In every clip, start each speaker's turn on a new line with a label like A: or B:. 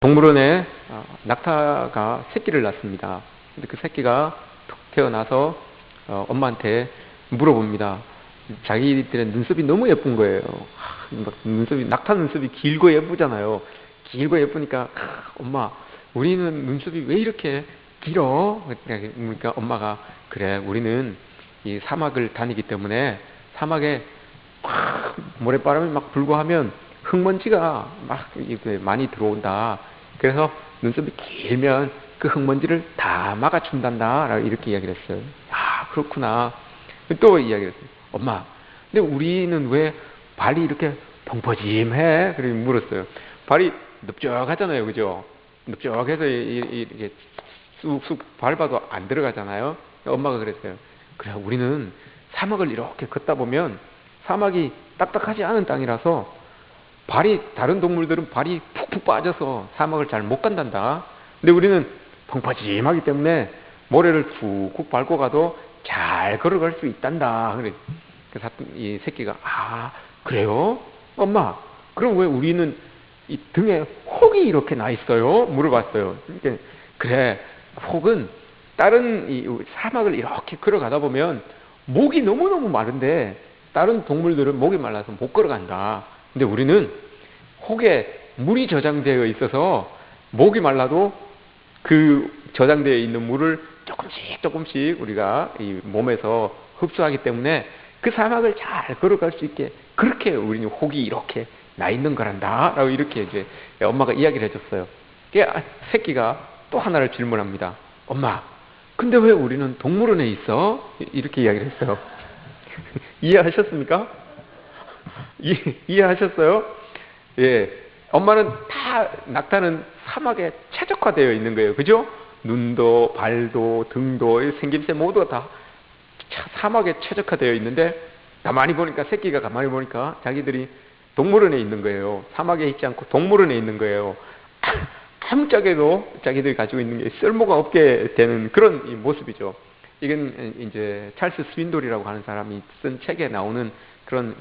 A: 동물원에 낙타가 새끼를 낳습니다. 근데 그 새끼가 툭 태어나서 엄마한테 물어봅니다. 자기들의 눈썹이 너무 예쁜 거예요. 낙타 눈썹이 길고 예쁘잖아요. 길고 예쁘니까 엄마, 우리는 눈썹이 왜 이렇게 길어? 그러니까 엄마가, 그래, 우리는 이 사막을 다니기 때문에 사막에 모래바람이 막 불고 하면 흙먼지가 막 많이 들어온다. 그래서 눈썹이 길면 그 흙먼지를 다 막아준단다. 라고 이렇게 이야기를 했어요. 아, 그렇구나. 또 이야기를 했어요. 엄마, 근데 우리는 왜 발이 이렇게 펑퍼짐해? 그렇게 물었어요. 발이 넓적하잖아요. 그죠? 넓적해서 이렇게 쑥쑥 밟아도 안 들어가잖아요. 엄마가 그랬어요. 그래, 우리는 사막을 이렇게 걷다 보면 사막이 딱딱하지 않은 땅이라서 다른 동물들은 발이 푹푹 빠져서 사막을 잘 못 간단다. 근데 우리는 펑퍼짐하기 때문에 모래를 푹푹 밟고 가도 잘 걸어갈 수 있단다. 그래서 이 새끼가, 아, 그래요? 엄마, 그럼 왜 우리는 이 등에 혹이 이렇게 나 있어요? 물어봤어요. 그러니까, 그래, 혹은 다른 이 사막을 이렇게 걸어가다 보면 목이 너무너무 마른데 다른 동물들은 목이 말라서 못 걸어간다. 근데 우리는 혹에 물이 저장되어 있어서 목이 말라도 그 저장되어 있는 물을 조금씩 우리가 이 몸에서 흡수하기 때문에 그 사막을 잘 걸어갈 수 있게 그렇게 우리는 혹이 이렇게 나 있는 거란다. 라고 이렇게 이제 엄마가 이야기를 해줬어요. 새끼가 또 하나를 질문합니다. 엄마, 근데 왜 우리는 동물원에 있어? 이렇게 이야기를 했어요. 이해하셨습니까? 이해하셨어요? 예. 엄마는 낙타는 사막에 최적화되어 있는 거예요. 그죠? 눈도, 발도, 등도, 생김새 모두가 다 사막에 최적화되어 있는데, 새끼가 가만히 보니까 자기들이 동물원에 있는 거예요. 사막에 있지 않고 동물원에 있는 거예요. 아무짝에도 자기들이 가지고 있는 게 쓸모가 없게 되는 그런 이 모습이죠. 이건 이제 찰스 스윈돌이라고 하는 사람이 쓴 책에 나오는 그런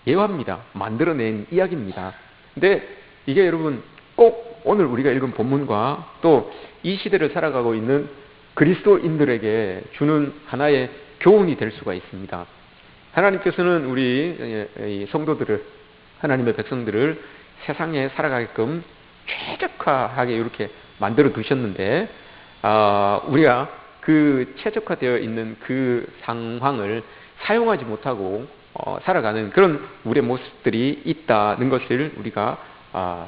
A: 예화입니다. 만들어낸 이야기입니다. 근데 이게 여러분 꼭 오늘 우리가 읽은 본문과 또 이 시대를 살아가고 있는 그리스도인들에게 주는 하나의 교훈이 될 수가 있습니다. 하나님께서는 우리 성도들을, 하나님의 백성들을 세상에 살아가게끔 최적화하게 이렇게 만들어 두셨는데, 우리가 그 최적화되어 있는 그 상황을 사용하지 못하고 살아가는 그런 우리의 모습들이 있다는 것을 우리가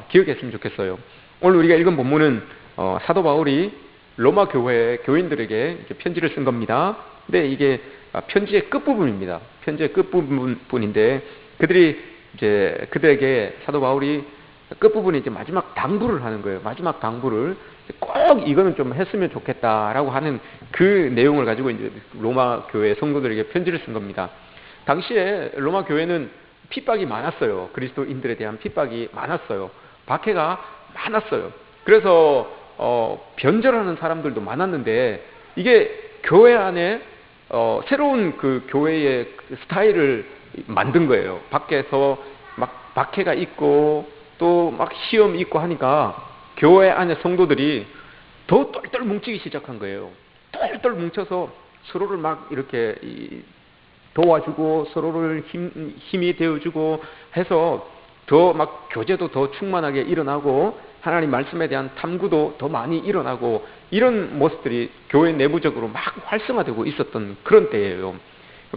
A: 기억했으면 좋겠어요. 오늘 우리가 읽은 본문은 사도 바울이 로마 교회 교인들에게 편지를 쓴 겁니다. 근데 이게 편지의 끝부분입니다. 편지의 끝부분인데 그들에게 사도 바울이 끝부분에 이제 마지막 당부를 하는 거예요. 마지막 당부를 꼭 이거는 좀 했으면 좋겠다라고 하는 그 내용을 가지고 이제 로마 교회 성도들에게 편지를 쓴 겁니다. 당시에 로마 교회는 핍박이 많았어요. 그리스도인들에 대한 핍박이 많았어요. 박해가 많았어요. 그래서 변절하는 사람들도 많았는데 이게 교회 안에 새로운 그 교회의 스타일을 만든 거예요. 밖에서 막 박해가 있고 또 막 시험 있고 하니까 교회 안에 성도들이 더 똘똘 뭉치기 시작한 거예요. 똘똘 뭉쳐서 서로를 막 이렇게 도와주고 서로를 힘이 되어주고 해서 더 막 교제도 더 충만하게 일어나고 하나님 말씀에 대한 탐구도 더 많이 일어나고 이런 모습들이 교회 내부적으로 막 활성화되고 있었던 그런 때예요.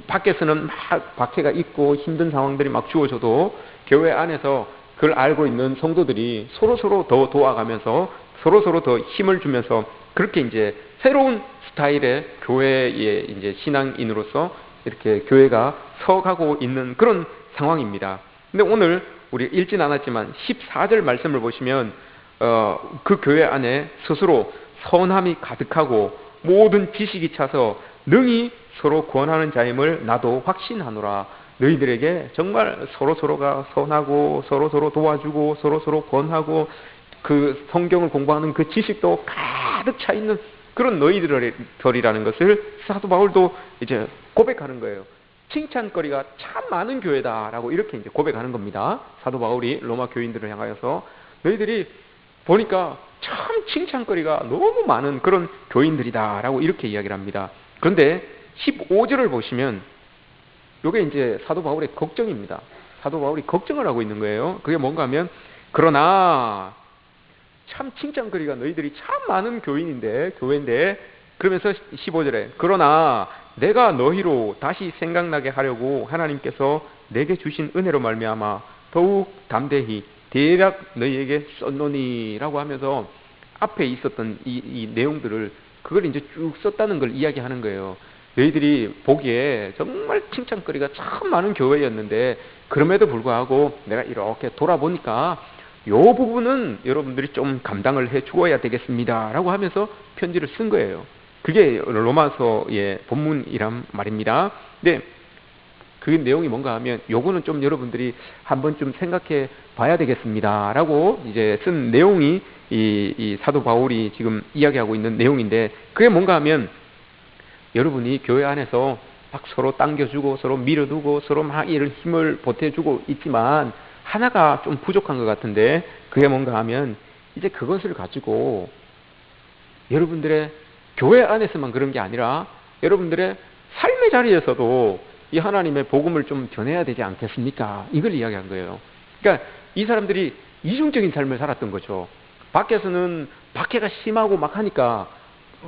A: 밖에서는 막 박해가 있고 힘든 상황들이 막 주어져도 교회 안에서 그걸 알고 있는 성도들이 서로서로 더 도와가면서 서로서로 더 힘을 주면서 그렇게 이제 새로운 스타일의 교회의 이제 신앙인으로서 이렇게 교회가 서가고 있는 그런 상황입니다. 근데 오늘 우리 읽진 않았지만 14절 말씀을 보시면 그 교회 안에 스스로 선함이 가득하고 모든 지식이 차서 능히 서로 구원하는 자임을 나도 확신하노라. 너희들에게 정말 서로서로가 선하고 서로서로 도와주고 서로서로 권하고 그 성경을 공부하는 그 지식도 가득 차 있는 그런 너희들이라는 것을 사도 바울도 이제 고백하는 거예요. 칭찬거리가 참 많은 교회다라고 이렇게 이제 고백하는 겁니다. 사도 바울이 로마 교인들을 향하여서 너희들이 보니까 참 칭찬거리가 너무 많은 그런 교인들이다라고 이렇게 이야기를 합니다. 그런데 15절을 보시면 이게 이제 사도 바울의 걱정입니다. 사도 바울이 걱정을 하고 있는 거예요. 그게 뭔가 하면 그러나 참 칭찬거리가 너희들이 참 많은 교회인데 그러면서 15절에 그러나 내가 너희로 다시 생각나게 하려고 하나님께서 내게 주신 은혜로 말미암아 더욱 담대히 대략 너희에게 썼노니라고 하면서 앞에 있었던 이 내용들을 그걸 이제 쭉 썼다는 걸 이야기하는 거예요. 너희들이 보기에 정말 칭찬거리가 참 많은 교회였는데 그럼에도 불구하고 내가 이렇게 돌아보니까 요 부분은 여러분들이 좀 감당을 해 주어야 되겠습니다 라고 하면서 편지를 쓴 거예요. 그게 로마서의 본문이란 말입니다. 근데 그 내용이 뭔가 하면 요거는 좀 여러분들이 한번 좀 생각해 봐야 되겠습니다 라고 이제 쓴 내용이 이 사도 바울이 지금 이야기하고 있는 내용인데 그게 뭔가 하면 여러분이 교회 안에서 막 서로 당겨주고 서로 밀어두고 서로 막 이런 힘을 보태주고 있지만 하나가 좀 부족한 것 같은데 그게 뭔가 하면 이제 그것을 가지고 여러분들의 교회 안에서만 그런 게 아니라 여러분들의 삶의 자리에서도 이 하나님의 복음을 좀 전해야 되지 않겠습니까? 이걸 이야기한 거예요. 그러니까 이 사람들이 이중적인 삶을 살았던 거죠. 밖에서는 박해가 심하고 막 하니까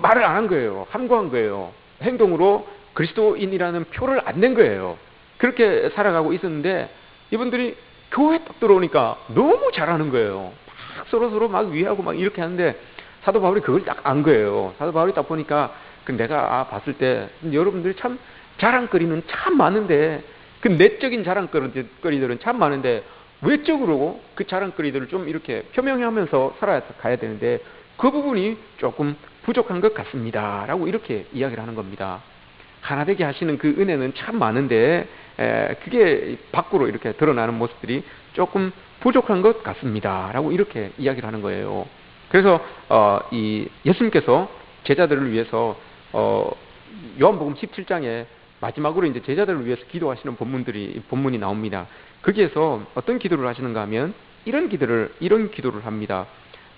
A: 말을 안 한 거예요. 함구한 거예요. 행동으로 그리스도인이라는 표를 안 낸 거예요. 그렇게 살아가고 있었는데 이분들이 교회 딱 들어오니까 너무 잘하는 거예요. 막 서로 막 위하고 막 이렇게 하는데 사도 바울이 그걸 딱 안 거예요. 사도 바울이 딱 보니까 내가 봤을 때 여러분들이 참 자랑거리는 참 많은데 그 내적인 자랑거리들은 참 많은데 외적으로 그 자랑거리들을 좀 이렇게 표명하면서 살아가야 되는데 그 부분이 조금 부족한 것 같습니다 라고 이렇게 이야기를 하는 겁니다. 하나되게 하시는 그 은혜는 참 많은데 그게 밖으로 이렇게 드러나는 모습들이 조금 부족한 것 같습니다 라고 이렇게 이야기를 하는 거예요. 그래서 이 예수님께서 제자들을 위해서 요한복음 17장에 마지막으로 이제 제자들을 위해서 기도하시는 본문이 나옵니다. 거기에서 어떤 기도를 하시는가 하면 이런 기도를 합니다.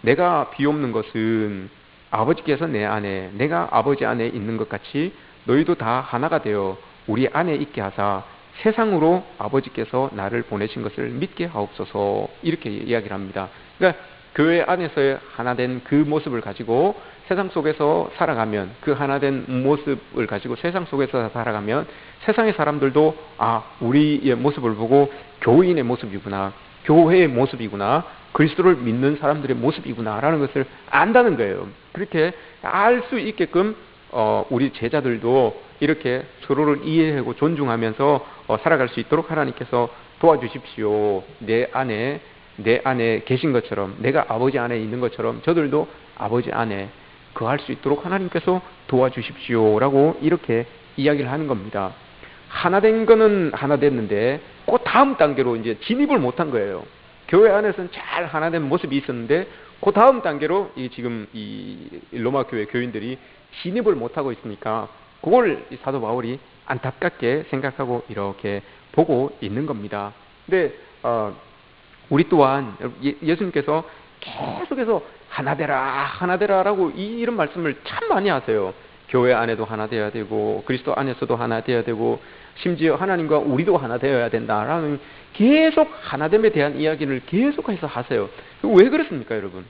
A: 내가 비옵는 것은 아버지께서 내 안에 내가 아버지 안에 있는 것 같이 너희도 다 하나가 되어 우리 안에 있게 하사 세상으로 아버지께서 나를 보내신 것을 믿게 하옵소서 이렇게 이야기를 합니다. 그러니까 교회 안에서의 하나된 그 모습을 가지고 세상 속에서 살아가면 그 하나된 모습을 가지고 세상 속에서 살아가면 세상의 사람들도 우리의 모습을 보고 교인의 모습이구나 교회의 모습이구나 그리스도를 믿는 사람들의 모습이구나 라는 것을 안다는 거예요. 그렇게 알 수 있게끔 우리 제자들도 이렇게 서로를 이해하고 존중하면서 살아갈 수 있도록 하나님께서 도와주십시오. 내 안에 계신 것처럼 내가 아버지 안에 있는 것처럼 저들도 아버지 안에 거할 수 있도록 하나님께서 도와주십시오 라고 이렇게 이야기를 하는 겁니다. 하나된 거는 하나 됐는데 그 다음 단계로 이제 진입을 못한 거예요. 교회 안에서는 잘 하나된 모습이 있었는데 그 다음 단계로 지금 이 로마 교회 교인들이 진입을 못하고 있으니까 그걸 사도 바울이 안타깝게 생각하고 이렇게 보고 있는 겁니다. 근데 우리 또한 예수님께서 계속해서 하나되라라고 이런 말씀을 참 많이 하세요. 교회 안에도 하나 되어야 되고 그리스도 안에서도 하나 되어야 되고 심지어 하나님과 우리도 하나 되어야 된다라는 계속 하나됨에 대한 이야기를 계속해서 하세요. 왜 그렇습니까, 여러분?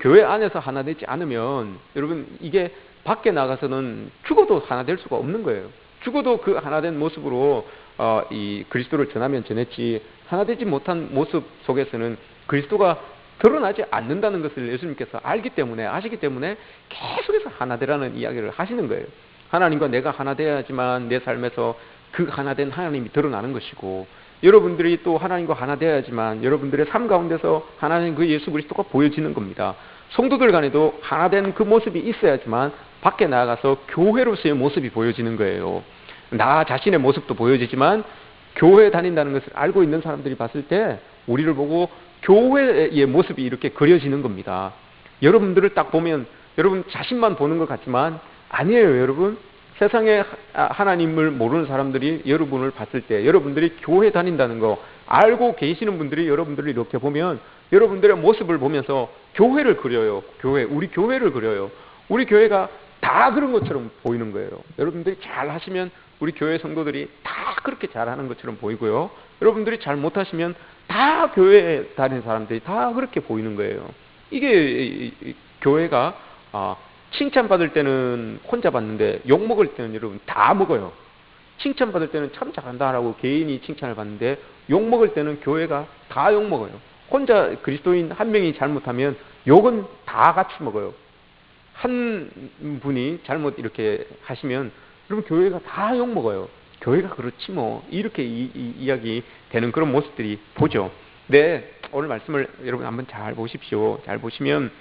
A: 교회 안에서 하나 되지 않으면 여러분 이게 밖에 나가서는 죽어도 하나 될 수가 없는 거예요. 죽어도 그 하나된 모습으로 이 그리스도를 전하면 전했지 하나 되지 못한 모습 속에서는 그리스도가 드러나지 않는다는 것을 예수님께서 아시기 때문에 계속해서 하나 되라는 이야기를 하시는 거예요. 하나님과 내가 하나 되어야지만 내 삶에서 그 하나된 하나님이 드러나는 것이고 여러분들이 또 하나님과 하나 되어야지만 여러분들의 삶 가운데서 하나님 그 예수 그리스도가 보여지는 겁니다. 성도들 간에도 하나된 그 모습이 있어야지만 밖에 나가서 교회로서의 모습이 보여지는 거예요. 나 자신의 모습도 보여지지만 교회에 다닌다는 것을 알고 있는 사람들이 봤을 때 우리를 보고 교회의 모습이 이렇게 그려지는 겁니다. 여러분들을 딱 보면 여러분 자신만 보는 것 같지만 아니에요, 여러분. 세상에 하나님을 모르는 사람들이 여러분을 봤을 때 여러분들이 교회 다닌다는 거 알고 계시는 분들이 여러분들을 이렇게 보면 여러분들의 모습을 보면서 교회를 그려요. 우리 교회를 그려요. 우리 교회가 다 그런 것처럼 보이는 거예요. 여러분들이 잘 하시면 우리 교회 성도들이 다 그렇게 잘하는 것처럼 보이고요. 여러분들이 잘 못하시면 다 교회에 다니는 사람들이 다 그렇게 보이는 거예요. 이게 교회가 칭찬받을 때는 혼자 받는데 욕먹을 때는 여러분 다 먹어요. 칭찬받을 때는 참 잘한다라고 개인이 칭찬을 받는데 욕먹을 때는 교회가 다 욕먹어요. 혼자 그리스도인 한 명이 잘못하면 욕은 다 같이 먹어요. 한 분이 잘못 이렇게 하시면 여러분 교회가 다 욕먹어요. 교회가 그렇지 뭐 이렇게 이야기 되는 그런 모습들이 보죠. 네, 오늘 말씀을 여러분 한번 잘 보십시오. 잘 보시면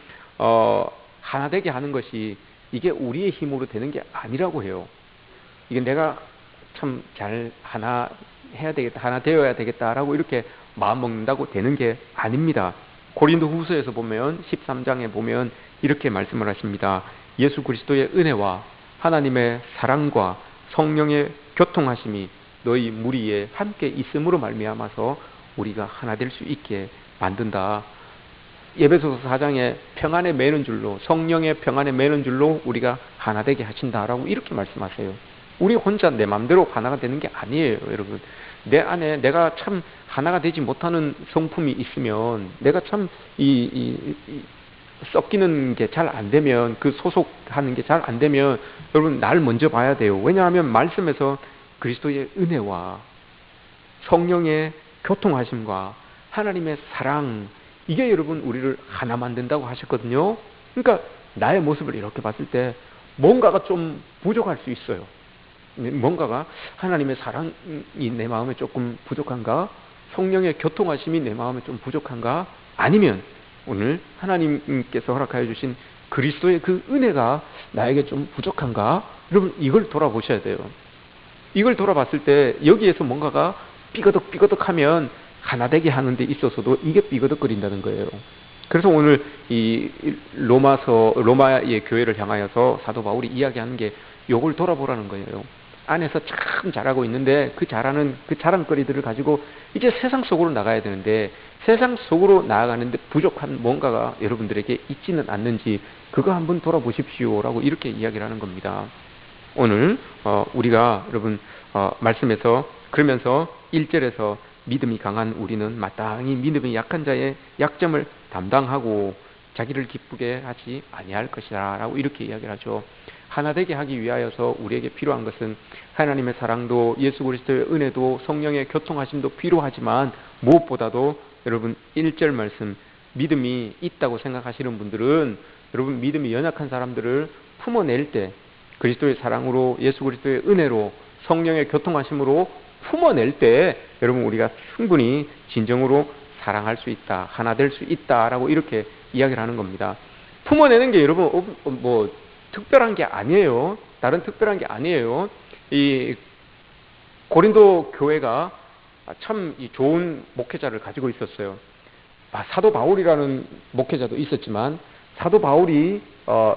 A: 하나 되게 하는 것이 이게 우리의 힘으로 되는 게 아니라고 해요. 이게 내가 참 잘 하나 해야 되겠다, 하나 되어야 되겠다라고 이렇게 마음 먹는다고 되는 게 아닙니다. 고린도 후서에서 보면 13장에 보면 이렇게 말씀을 하십니다. 예수 그리스도의 은혜와 하나님의 사랑과 성령의 교통하심이 너희 무리에 함께 있음으로 말미암아서 우리가 하나 될 수 있게 만든다. 에베소서 4장에 평안에 매는 줄로, 성령의 평안에 매는 줄로 우리가 하나 되게 하신다라고 이렇게 말씀하세요. 우리 혼자 내 마음대로 하나가 되는 게 아니에요, 여러분. 내 안에 내가 참 하나가 되지 못하는 성품이 있으면, 내가 참 섞이는 게 잘 안 되면, 그 소속하는 게 잘 안 되면 여러분 날 먼저 봐야 돼요. 왜냐하면 말씀에서 그리스도의 은혜와 성령의 교통하심과 하나님의 사랑, 이게 여러분 우리를 하나 만든다고 하셨거든요. 그러니까 나의 모습을 이렇게 봤을 때 뭔가가 좀 부족할 수 있어요. 뭔가가 하나님의 사랑이 내 마음에 조금 부족한가? 성령의 교통하심이 내 마음에 좀 부족한가? 아니면 오늘 하나님께서 허락하여 주신 그리스도의 그 은혜가 나에게 좀 부족한가? 여러분 이걸 돌아보셔야 돼요. 이걸 돌아봤을 때 여기에서 뭔가가 삐거덕삐거덕하면 하나 되게 하는 데 있어서도 이게 삐거덕거린다는 거예요. 그래서 오늘 이 로마의 교회를 향하여서 사도 바울이 이야기하는 게 요걸 돌아보라는 거예요. 안에서 참 잘하고 있는데 그 잘하는 그 자랑거리들을 가지고 이제 세상 속으로 나가야 되는데 세상 속으로 나아가는데 부족한 뭔가가 여러분들에게 있지는 않는지 그거 한번 돌아보십시오라고 이렇게 이야기를 하는 겁니다. 오늘 우리가 여러분 말씀에서 그러면서 1절에서 믿음이 강한 우리는 마땅히 믿음이 약한 자의 약점을 담당하고 자기를 기쁘게 하지 아니할 것이다 라고 이렇게 이야기를 하죠. 하나 되게 하기 위하여서 우리에게 필요한 것은 하나님의 사랑도 예수 그리스도의 은혜도 성령의 교통하심도 필요하지만 무엇보다도 여러분 1절 말씀 믿음이 있다고 생각하시는 분들은 여러분 믿음이 연약한 사람들을 품어낼 때 그리스도의 사랑으로 예수 그리스도의 은혜로 성령의 교통하심으로 품어낼 때 여러분 우리가 충분히 진정으로 사랑할 수 있다, 하나 될 수 있다라고 이렇게 이야기를 하는 겁니다. 품어내는 게 여러분 뭐 특별한 게 아니에요. 다른 특별한 게 아니에요. 이 고린도 교회가 참 좋은 목회자를 가지고 있었어요. 사도 바울이라는 목회자도 있었지만 사도 바울이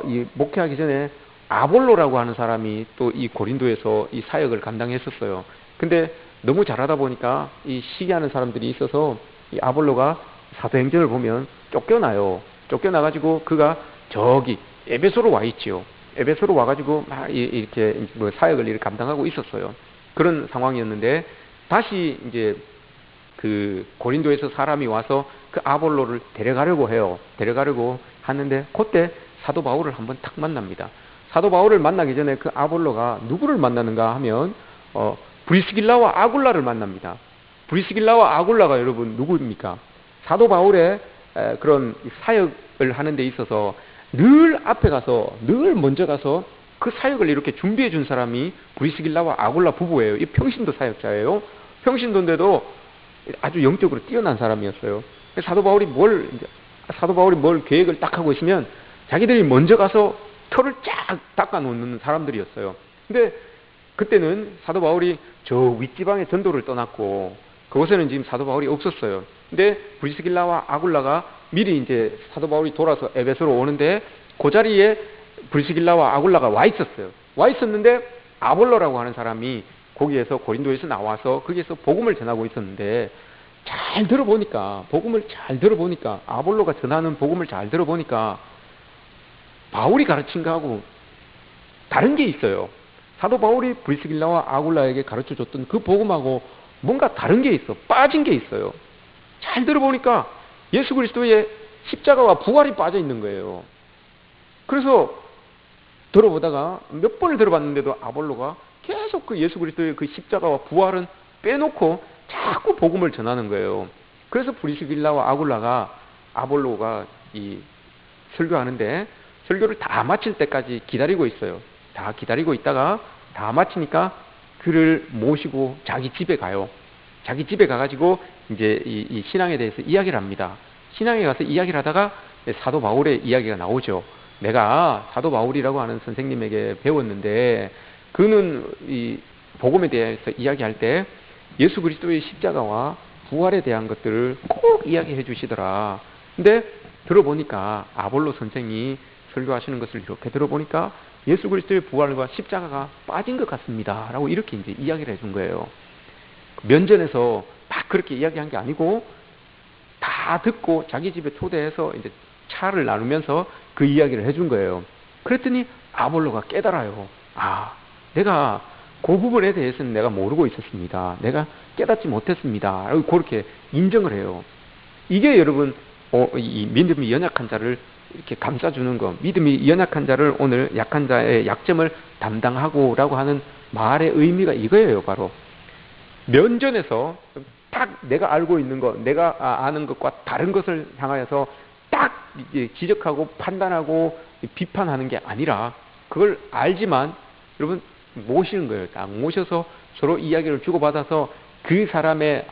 A: 이 목회하기 전에 아볼로라고 하는 사람이 또 이 고린도에서 이 사역을 감당했었어요. 근데 너무 잘하다 보니까 이 시기하는 사람들이 있어서 이 아볼로가 사도행전을 보면 쫓겨나요. 쫓겨나가지고 그가 저기 에베소로 와 있지요. 에베소로 와가지고 막 이렇게 뭐 사역을 이렇게 감당하고 있었어요. 그런 상황이었는데 다시 이제 그 고린도에서 사람이 와서 그 아볼로를 데려가려고 해요. 데려가려고 하는데 그때 사도 바울을 한번 탁 만납니다. 사도 바울을 만나기 전에 그 아볼로가 누구를 만나는가 하면 브리스길라와 아굴라를 만납니다. 브리스길라와 아굴라가 여러분 누구입니까? 사도 바울의 그런 사역을 하는 데 있어서 늘 앞에 가서 늘 먼저 가서 그 사역을 이렇게 준비해 준 사람이 브리스길라와 아굴라 부부예요. 이 평신도 사역자예요. 평신도인데도 아주 영적으로 뛰어난 사람이었어요. 사도 바울이 뭘 계획을 딱 하고 있으면 자기들이 먼저 가서 털을 쫙 닦아 놓는 사람들이었어요. 근데 그때는 사도 바울이 저 윗지방의 전도를 떠났고 그곳에는 지금 사도 바울이 없었어요. 근데 브리스길라와 아굴라가 미리 이제 사도 바울이 돌아서 에베소로 오는데 그 자리에 브리스길라와 아굴라가 와 있었어요. 와 있었는데 아볼로라고 하는 사람이 거기에서 고린도에서 나와서 거기에서 복음을 전하고 있었는데 잘 들어보니까, 복음을 잘 들어보니까, 아볼로가 전하는 복음을 잘 들어보니까 바울이 가르친 거하고 다른 게 있어요. 사도 바울이 브리스길라와 아굴라에게 가르쳐줬던 그 복음하고 뭔가 다른 게 있어. 빠진 게 있어요. 잘 들어보니까 예수 그리스도의 십자가와 부활이 빠져 있는 거예요. 그래서 들어보다가 몇 번을 들어봤는데도 아볼로가 계속 그 예수 그리스도의 그 십자가와 부활은 빼놓고 자꾸 복음을 전하는 거예요. 그래서 브리스길라와 아굴라가 아볼로가 이 설교하는데 설교를 다 마칠 때까지 기다리고 있어요. 다 기다리고 있다가 다 마치니까 그를 모시고 자기 집에 가요. 자기 집에 가가지고 이제 이 신앙에 대해서 이야기를 합니다. 신앙에 가서 이야기를 하다가 사도 바울의 이야기가 나오죠. 내가 사도 바울이라고 하는 선생님에게 배웠는데 그는 이 복음에 대해서 이야기할 때 예수 그리스도의 십자가와 부활에 대한 것들을 꼭 이야기해 주시더라. 근데 들어보니까 아볼로 선생이 설교하시는 것을 이렇게 들어보니까 예수 그리스도의 부활과 십자가가 빠진 것 같습니다. 라고 이렇게 이제 이야기를 해준 거예요. 면전에서 막 그렇게 이야기한 게 아니고 다 듣고 자기 집에 초대해서 이제 차를 나누면서 그 이야기를 해준 거예요. 그랬더니 아볼로가 깨달아요. 아, 내가 그 부분에 대해서는 내가 모르고 있었습니다. 내가 깨닫지 못했습니다. 라고 그렇게 인정을 해요. 이게 여러분 이 믿음이 연약한 자를 이렇게 감싸주는 것, 믿음이 연약한 자를 오늘 약한 자의 약점을 담당하고 라고 하는 말의 의미가 이거예요. 바로 면전에서 딱 내가 알고 있는 것, 내가 아는 것과 다른 것을 향하여서 딱 지적하고 판단하고 비판하는 게 아니라 그걸 알지만 여러분 모시는 거예요. 딱 모셔서 서로 이야기를 주고받아서 그 사람의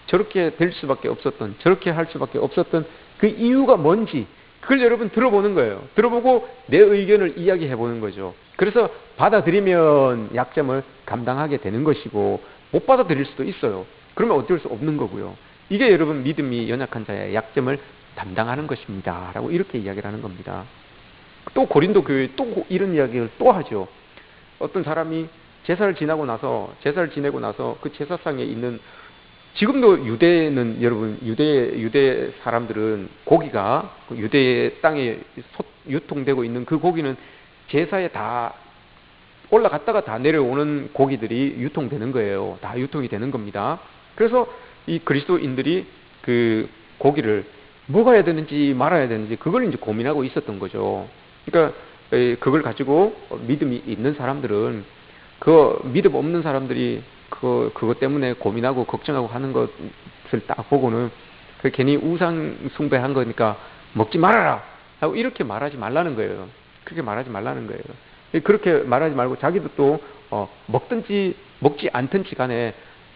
A: 저렇게 될 수밖에 없었던, 저렇게 할 수밖에 없었던 그 이유가 뭔지 그걸 여러분 들어보는 거예요. 들어보고 내 의견을 이야기해 보는 거죠. 그래서 받아들이면 약점을 감당하게 되는 것이고 못 받아들일 수도 있어요. 그러면 어쩔 수 없는 거고요. 이게 여러분 믿음이 연약한 자의 약점을 담당하는 것입니다. 라고 이렇게 이야기를 하는 겁니다. 또 고린도 교회 또 이런 이야기를 또 하죠. 어떤 사람이 제사를 지내고 나서 그 제사상에 있는 지금도 유대는 여러분 유대 사람들은 고기가 유대 땅에 유통되고 있는 그 고기는 제사에 다 올라갔다가 다 내려오는 고기들이 유통되는 거예요. 다 유통이 되는 겁니다. 그래서 이 그리스도인들이 그 고기를 먹어야 되는지 말아야 되는지 그걸 이제 고민하고 있었던 거죠. 그러니까 그걸 가지고 믿음이 있는 사람들은 그 믿음 없는 사람들이 그것 때문에 고민하고 걱정하고 하는 것을 딱 보고는 그 괜히 우상 숭배한 거니까 먹지 말아라 하고 이렇게 말하지 말라는 거예요. 그렇게 말하지 말라는 거예요. 그렇게 말하지 말고 자기도 또 먹든지 먹지 않든지 간에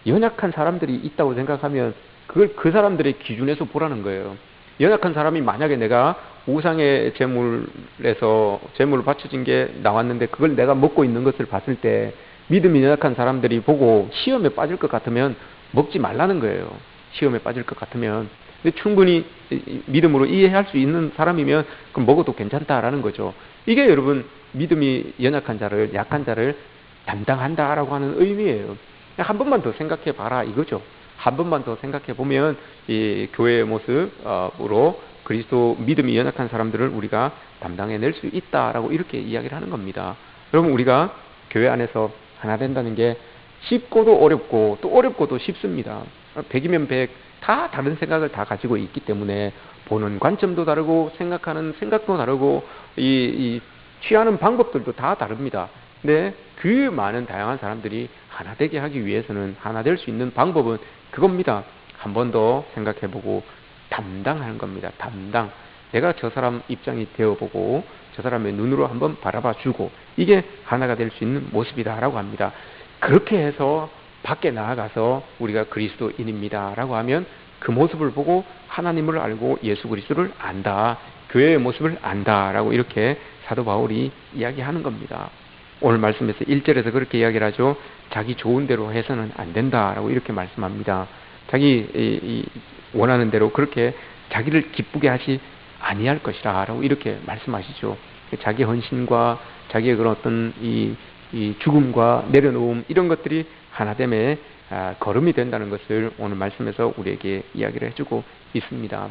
A: 연약한 사람들이 있다고 생각하면 그걸 그 사람들의 기준에서 보라는 거예요. 연약한 사람이 만약에 내가 우상의 제물에서 제물을 바쳐진 게 나왔는데 그걸 내가 먹고 있는 것을 봤을 때 믿음이 연약한 사람들이 보고 시험에 빠질 것 같으면 먹지 말라는 거예요. 시험에 빠질 것 같으면. 근데 충분히 믿음으로 이해할 수 있는 사람이면 그럼 먹어도 괜찮다라는 거죠. 이게 여러분 믿음이 연약한 자를, 약한 자를 담당한다라고 하는 의미예요. 한 번만 더 생각해 봐라 이거죠. 한 번만 더 생각해 보면 이 교회의 모습으로 그리스도 믿음이 연약한 사람들을 우리가 담당해낼 수 있다라고 이렇게 이야기를 하는 겁니다. 여러분 우리가 교회 안에서 하나 된다는 게 쉽고도 어렵고 또 어렵고도 쉽습니다. 100이면 100 다 다른 생각을 다 가지고 있기 때문에 보는 관점도 다르고 생각하는 생각도 다르고 이 취하는 방법들도 다 다릅니다. 근데 그 많은 다양한 사람들이 하나 되게 하기 위해서는 하나 될 수 있는 방법은 그겁니다. 한 번 더 생각해보고 담당하는 겁니다. 담당. 내가 저 사람 입장이 되어보고 저 사람의 눈으로 한번 바라봐주고 이게 하나가 될 수 있는 모습이다라고 합니다. 그렇게 해서 밖에 나아가서 우리가 그리스도인입니다 라고 하면 그 모습을 보고 하나님을 알고 예수 그리스도를 안다. 교회의 모습을 안다 라고 이렇게 사도 바울이 이야기하는 겁니다. 오늘 말씀에서 1절에서 그렇게 이야기를 하죠. 자기 좋은 대로 해서는 안 된다라고 이렇게 말씀합니다. 자기 원하는 대로 그렇게 자기를 기쁘게 하지 아니할 것이라 라고 이렇게 말씀하시죠. 자기 헌신과 자기의 그런 어떤 이 죽음과 내려놓음 이런 것들이 하나됨에 걸음이 된다는 것을 오늘 말씀에서 우리에게 이야기를 해주고 있습니다.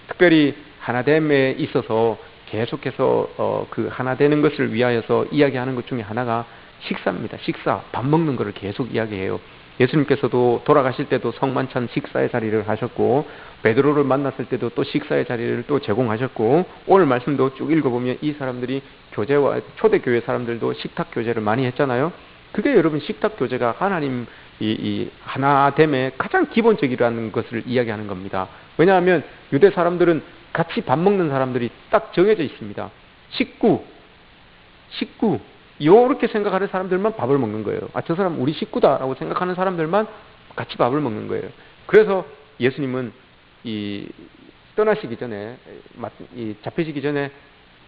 A: 특별히 하나됨에 있어서 계속해서 그 하나 되는 것을 위하여서 이야기하는 것 중에 하나가 식사입니다. 식사, 밥 먹는 것을 계속 이야기해요. 예수님께서도 돌아가실 때도 성만찬 식사의 자리를 하셨고, 베드로를 만났을 때도 또 식사의 자리를 또 제공하셨고, 오늘 말씀도 쭉 읽어보면 이 사람들이 교제와 초대교회 사람들도 식탁 교제를 많이 했잖아요. 그게 여러분 식탁 교제가 하나님 이 하나됨의 가장 기본적이라는 것을 이야기하는 겁니다. 왜냐하면 유대 사람들은 같이 밥 먹는 사람들이 딱 정해져 있습니다. 식구 요렇게 생각하는 사람들만 밥을 먹는 거예요. 저 사람 우리 식구다라고 생각하는 사람들만 같이 밥을 먹는 거예요. 그래서 예수님은 떠나시기 전에, 잡히시기 전에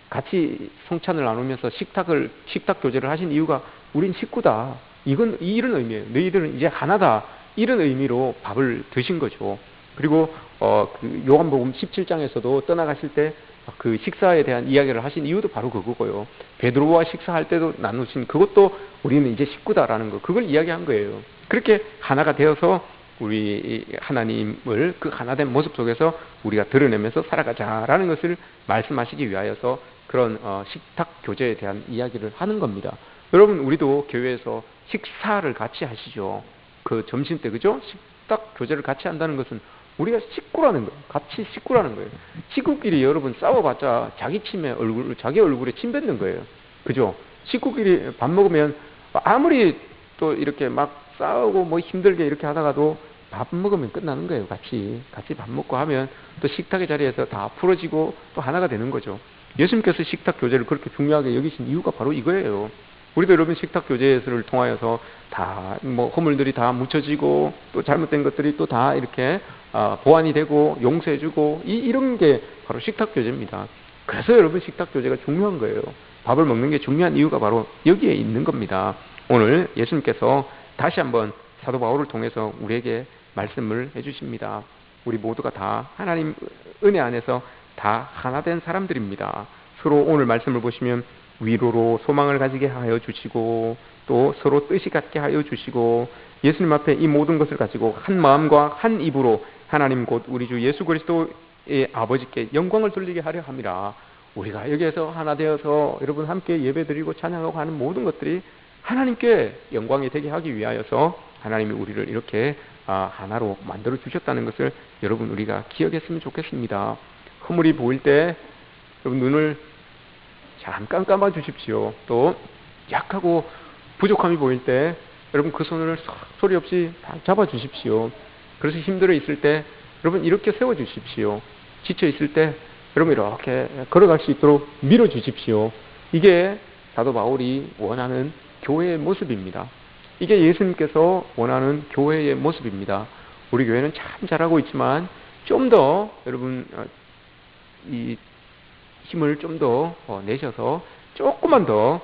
A: 같이 성찬을 나누면서 식탁 교제를 하신 이유가 우린 식구다. 이런 의미예요. 너희들은 이제 하나다. 이런 의미로 밥을 드신 거죠. 그리고 그 요한복음 17장에서도 떠나가실 때 그 식사에 대한 이야기를 하신 이유도 바로 그거고요. 베드로와 식사할 때도 나누신 그것도 우리는 이제 식구다라는 거, 그걸 이야기한 거예요. 그렇게 하나가 되어서 우리 하나님을 그 하나된 모습 속에서 우리가 드러내면서 살아가자라는 것을 말씀하시기 위하여서 그런 식탁 교제에 대한 이야기를 하는 겁니다. 여러분, 우리도 교회에서 식사를 같이 하시죠. 그 점심 때, 그죠? 식탁 교제를 같이 한다는 것은 우리가 식구라는 거예요. 같이 식구라는 거예요. 식구끼리 여러분 싸워봤자 자기 얼굴에 침 뱉는 거예요. 그죠? 식구끼리 밥 먹으면 아무리 또 이렇게 막 싸우고 뭐 힘들게 이렇게 하다가도 밥 먹으면 끝나는 거예요. 같이 밥 먹고 하면 또 식탁의 자리에서 다 풀어지고 또 하나가 되는 거죠. 예수님께서 식탁 교제를 그렇게 중요하게 여기신 이유가 바로 이거예요. 우리도 여러분 식탁 교제를 통하여서 다 뭐 허물들이 다 묻혀지고 또 잘못된 것들이 또 다 이렇게 보완이 되고 용서해주고 이런 게 바로 식탁 교제입니다. 그래서 여러분 식탁 교제가 중요한 거예요. 밥을 먹는 게 중요한 이유가 바로 여기에 있는 겁니다. 오늘 예수님께서 다시 한번 사도 바울을 통해서 우리에게 말씀을 해주십니다. 우리 모두가 다 하나님 은혜 안에서 다 하나 된 사람들입니다. 서로 오늘 말씀을 보시면 위로로 소망을 가지게 하여 주시고 또 서로 뜻이 같게 하여 주시고 예수님 앞에 이 모든 것을 가지고 한 마음과 한 입으로 하나님 곧 우리 주 예수 그리스도의 아버지께 영광을 돌리게 하려 함이라. 우리가 여기에서 하나 되어서 여러분 함께 예배드리고 찬양하고 하는 모든 것들이 하나님께 영광이 되게 하기 위하여서 하나님이 우리를 이렇게 하나로 만들어 주셨다는 것을 여러분 우리가 기억했으면 좋겠습니다. 허물이 보일 때 여러분 눈을 잠깐 감아 주십시오. 또 약하고 부족함이 보일 때 여러분 그 손을 소리 없이 다 잡아 주십시오. 그래서 힘들어 있을 때 여러분 이렇게 세워 주십시오. 지쳐 있을 때 여러분 이렇게 걸어갈 수 있도록 밀어 주십시오. 이게 사도 바울이 원하는 교회의 모습입니다. 이게 예수님께서 원하는 교회의 모습입니다. 우리 교회는 참 잘하고 있지만 좀 더 여러분 이 힘을 좀 더 내셔서 조금만 더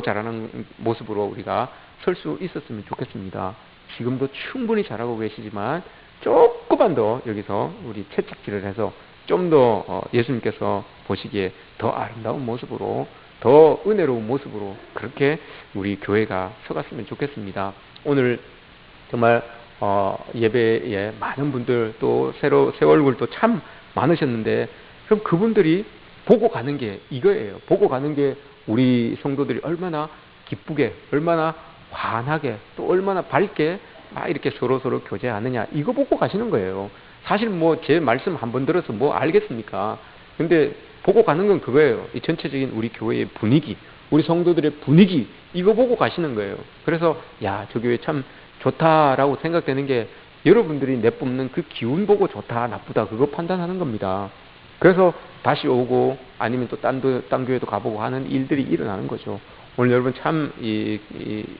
A: 잘하는 모습으로 우리가 설 수 있었으면 좋겠습니다. 지금도 충분히 잘하고 계시지만 조금만 더 여기서 우리 채찍질을 해서 좀 더 예수님께서 보시기에 더 아름다운 모습으로 더 은혜로운 모습으로 그렇게 우리 교회가 서갔으면 좋겠습니다. 오늘 정말 예배에 많은 분들 또 새 얼굴도 참 많으셨는데 그럼 그분들이 보고 가는 게 이거예요. 보고 가는 게 우리 성도들이 얼마나 기쁘게 얼마나 환하게 또 얼마나 밝게 이렇게 서로 교제하느냐 이거 보고 가시는 거예요. 사실 뭐 제 말씀 한 번 들어서 뭐 알겠습니까? 근데 보고 가는 건 그거예요. 이 전체적인 우리 교회의 분위기, 우리 성도들의 분위기 이거 보고 가시는 거예요. 그래서 야, 저 교회 참 좋다라고 생각되는 게 여러분들이 내뿜는 그 기운 보고 좋다 나쁘다 그거 판단하는 겁니다. 그래서 다시 오고 아니면 또 딴 교회도 가보고 하는 일들이 일어나는 거죠. 오늘 여러분 참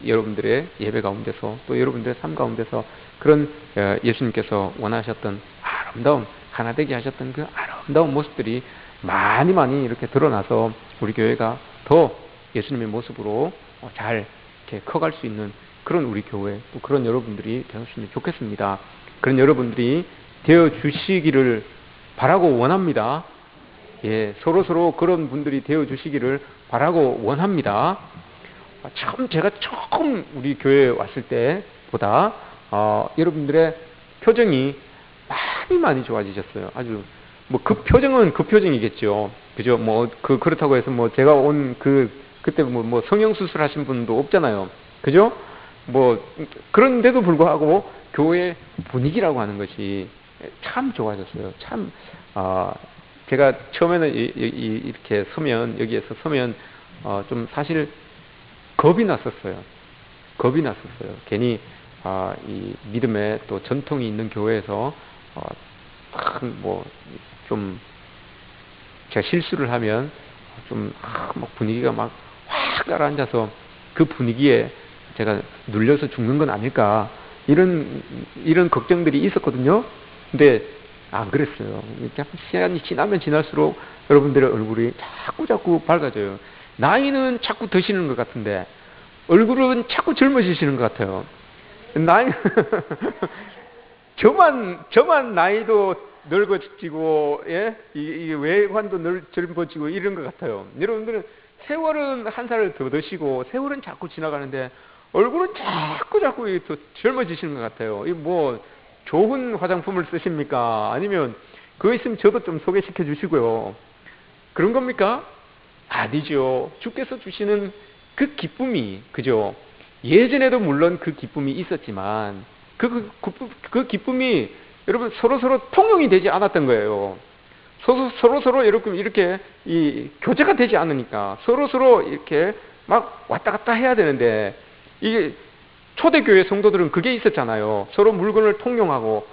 A: 여러분들의 예배 가운데서 또 여러분들의 삶 가운데서 그런 예수님께서 원하셨던 아름다운 하나 되게 하셨던 그 아름다운 모습들이 많이 이렇게 드러나서 우리 교회가 더 예수님의 모습으로 잘 이렇게 커갈 수 있는 그런 우리 교회 또 그런 여러분들이 되었으면 좋겠습니다. 그런 여러분들이 되어 주시기를 바라고 원합니다. 예, 서로 그런 분들이 되어 주시기를 바라고 원합니다. 참 제가 처음 우리 교회에 왔을 때 보다 여러분들의 표정이 많이 좋아지셨어요. 아주 뭐 그 표정은 그 표정이겠죠. 그죠? 뭐 그렇다고 해서 뭐 제가 온 그때 뭐 성형 수술하신 분도 없잖아요. 그죠? 뭐 그런데도 불구하고 교회 분위기라고 하는 것이 참 좋아졌어요. 참 제가 처음에는 이렇게 서면 여기에서 서면 좀 사실 겁이 났었어요. 겁이 났었어요. 괜히 이 믿음의 또 전통이 있는 교회에서 뭐 좀 제가 실수를 하면 좀 막 분위기가 막 확 가라앉아서 그 분위기에 제가 눌려서 죽는 건 아닐까 이런 걱정들이 있었거든요. 근데 안 그랬어요. 시간이 지나면 지날수록 여러분들의 얼굴이 자꾸 밝아져요. 나이는 자꾸 드시는 것 같은데 얼굴은 자꾸 젊어지시는 것 같아요. 나이 저만 나이도 늙어지고, 예? 이 외관도 젊어지고 이런 것 같아요. 여러분들은 세월은 한 살을 더 드시고, 세월은 자꾸 지나가는데, 얼굴은 자꾸 더 젊어지시는 것 같아요. 이 뭐, 좋은 화장품을 쓰십니까? 아니면, 그거 있으면 저도 좀 소개시켜 주시고요. 그런 겁니까? 아니죠. 주께서 주시는 그 기쁨이, 그죠? 예전에도 물론 그 기쁨이 있었지만, 그 기쁨이 여러분 서로 통용이 되지 않았던 거예요. 서로 이렇게 이 교제가 되지 않으니까 서로 이렇게 막 왔다 갔다 해야 되는데 이게 초대교회 성도들은 그게 있었잖아요. 서로 물건을 통용하고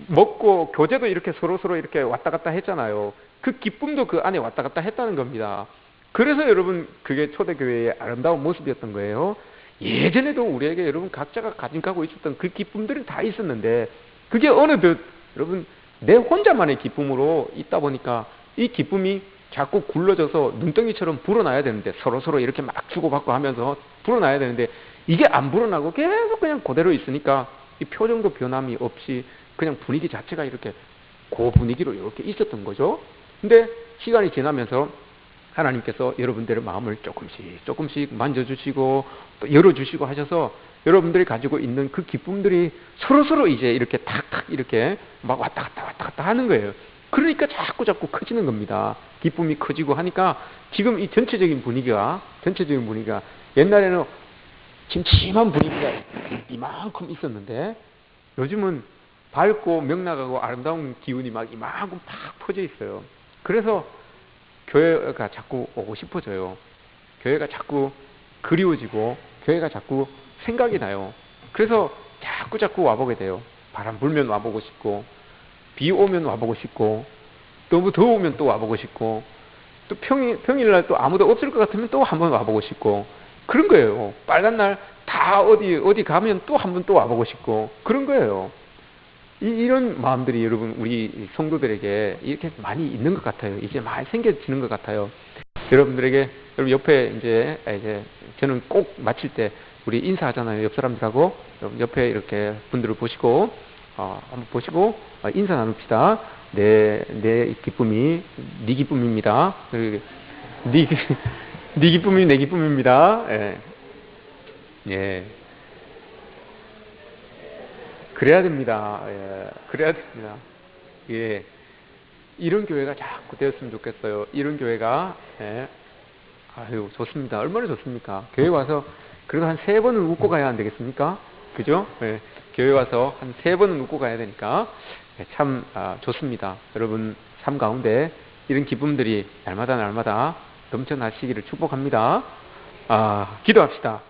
A: 먹고 교제도 이렇게 서로 이렇게 왔다 갔다 했잖아요. 그 기쁨도 그 안에 왔다 갔다 했다는 겁니다. 그래서 여러분 그게 초대교회의 아름다운 모습이었던 거예요. 예전에도 우리에게 여러분 각자가 가지고 있었던 그 기쁨들은 다 있었는데 그게 어느덧 여러분 내 혼자만의 기쁨으로 있다 보니까 이 기쁨이 자꾸 굴러져서 눈덩이처럼 불어나야 되는데 서로 이렇게 막 주고받고 하면서 불어나야 되는데 이게 안 불어나고 계속 그냥 그대로 있으니까 이 표정도 변함이 없이 그냥 분위기 자체가 이렇게 그 분위기로 이렇게 있었던 거죠. 근데 시간이 지나면서 하나님께서 여러분들의 마음을 조금씩 만져주시고 또 열어주시고 하셔서 여러분들이 가지고 있는 그 기쁨들이 서로 이제 이렇게 탁탁 이렇게 막 왔다 갔다 하는 거예요. 그러니까 자꾸 커지는 겁니다. 기쁨이 커지고 하니까 지금 이 전체적인 분위기가 옛날에는 침침한 분위기가 이만큼 있었는데 요즘은 밝고 명랑하고 아름다운 기운이 막 이만큼 팍 퍼져 있어요. 그래서 교회가 자꾸 오고 싶어져요. 교회가 자꾸 그리워지고 교회가 자꾸 생각이 나요. 그래서 자꾸 와보게 돼요. 바람 불면 와보고 싶고 비 오면 와보고 싶고 너무 더우면 또 와보고 싶고 또 평일날 또 아무도 없을 것 같으면 또 한번 와보고 싶고 그런 거예요. 빨간 날 다 어디 가면 또 한번 또 와보고 싶고 그런 거예요. 이런 마음들이 여러분 우리 성도들에게 이렇게 많이 있는 것 같아요. 이제 많이 생겨지는 것 같아요. 여러분들에게 여러분 옆에 이제 저는 꼭 마칠 때 우리 인사하잖아요. 옆 사람들하고 옆에 이렇게 분들을 보시고 한번 보시고 인사 나눕시다. 내 기쁨이 네 기쁨입니다. 네 기쁨이 내 기쁨입니다. 예. 그래야 됩니다. 예. 그래야 됩니다. 예. 이런 교회가 자꾸 되었으면 좋겠어요. 이런 교회가, 예. 아유, 좋습니다. 얼마나 좋습니까? 교회 와서 그래도 한 3번은 웃고 가야 안 되겠습니까? 그죠? 예. 교회 와서 한 3번은 웃고 가야 되니까, 예, 참, 좋습니다. 여러분, 삶 가운데 이런 기쁨들이 날마다 넘쳐나시기를 축복합니다. 기도합시다.